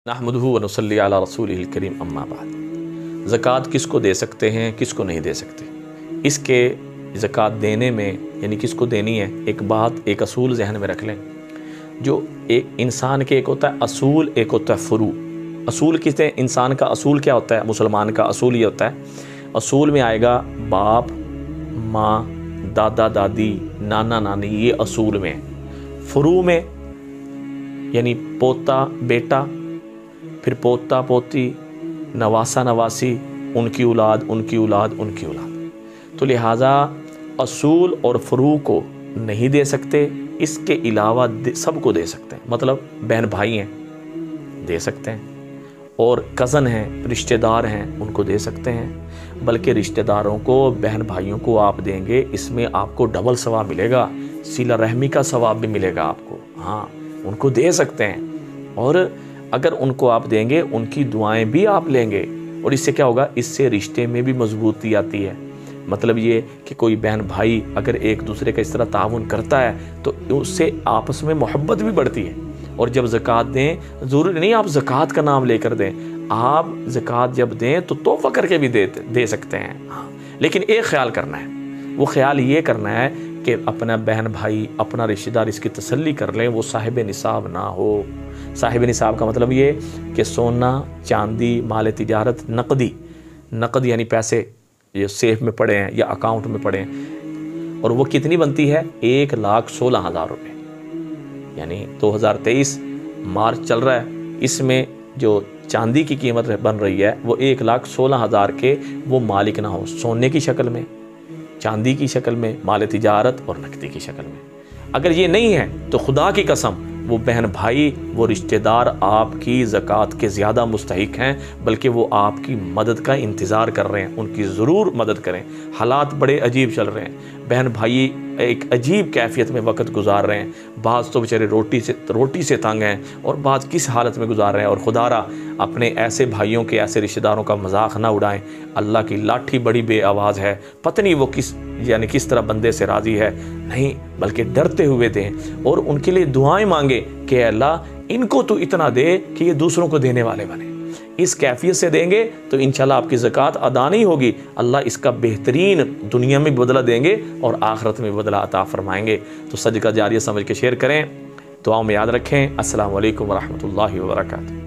नहमदुहु व नुसल्ली अला रसूलिहिल करीम अम्मा बाद। ज़कात किसको दे सकते हैं, किसको नहीं दे सकते, इसके ज़कात देने में यानी किसको देनी है, एक बात एक असूल जहन में रख लें। जो एक इंसान के एक होता है असूल, एक होता है फ़ुरू। असूल किसते हैं, इंसान का असूल क्या होता है, मुसलमान का असूल ये होता है, असूल में आएगा बाप माँ दादा दादी नाना नानी, ये असूल में है। फ़ुरू में यानी पोता बेटा, फिर पोता पोती, नवासा नवासी, उनकी औलाद उनकी औलाद उनकी औलाद। तो लिहाजा असूल और फ़ुरू को नहीं दे सकते, इसके अलावा सबको दे सकते हैं। मतलब बहन भाई हैं दे सकते हैं, और कज़न हैं रिश्तेदार हैं उनको दे सकते हैं। बल्कि रिश्तेदारों को बहन भाइयों को आप देंगे, इसमें आपको डबल सवाब मिलेगा, सिला रहमी का सवाब भी मिलेगा आपको। हाँ, उनको दे सकते हैं, और अगर उनको आप देंगे उनकी दुआएं भी आप लेंगे, और इससे क्या होगा, इससे रिश्ते में भी मजबूती आती है। मतलब ये कि कोई बहन भाई अगर एक दूसरे का इस तरह ताउन करता है तो उससे आपस में मोहब्बत भी बढ़ती है। और जब ज़कात दें, ज़रूरी नहीं आप ज़कात का नाम लेकर दें, आप ज़कात जब दें तो तोहफ़ा करके भी दे सकते हैं। हाँ, लेकिन एक ख्याल करना है, वो ख्याल ये करना है कि अपना बहन भाई अपना रिश्तेदार इसकी तसल्ली कर लें, वो साहिब निसाब ना हो। साहिब निसाब का मतलब ये कि सोना चांदी माल तिजारत नकद यानी पैसे ये सेफ में पड़े हैं या अकाउंट में पड़े हैं, और वो कितनी बनती है, 1,16,000 रुपये। यानी 2023 मार्च चल रहा है, इसमें जो चांदी की कीमत बन रही है वो 1,16,000 के वो मालिक ना हो, सोने की शक्ल में, चांदी की शक्ल में, माल तिजारत और नकदी की शक्ल में। अगर ये नहीं है तो खुदा की कसम वो बहन भाई वो रिश्तेदार आपकी ज़कात के ज़्यादा मुस्तहिक हैं, बल्कि वो आपकी मदद का इंतज़ार कर रहे हैं। उनकी ज़रूर मदद करें। हालात बड़े अजीब चल रहे हैं, बहन भाई एक अजीब कैफियत में वक्त गुजार रहे हैं। बाज़ तो बेचारे रोटी से तंग हैं, और बाज़ किस हालत में गुजार रहे हैं। और खुदारा अपने ऐसे भाइयों के ऐसे रिश्तेदारों का मजाक ना उड़ाएं। अल्लाह की लाठी बड़ी बे आवाज़ है, पता नहीं वो किस तरह बंदे से राज़ी है। नहीं, बल्कि डरते हुए दें और उनके लिए दुआएं मांगे कि अल्लाह इनको तो इतना दे कि ये दूसरों को देने वाले बने। इस कैफियत से देंगे तो इंशाल्लाह आपकी ज़कात अदा नहीं होगी, अल्लाह इसका बेहतरीन दुनिया में बदला देंगे और आखिरत में बदला अता फरमाएंगे। तो सदका जारिया समझ के शेयर करें, दुआओं में याद रखें। अस्सलामु अलैकुम व रहमतुल्लाहि व बरकातुहू।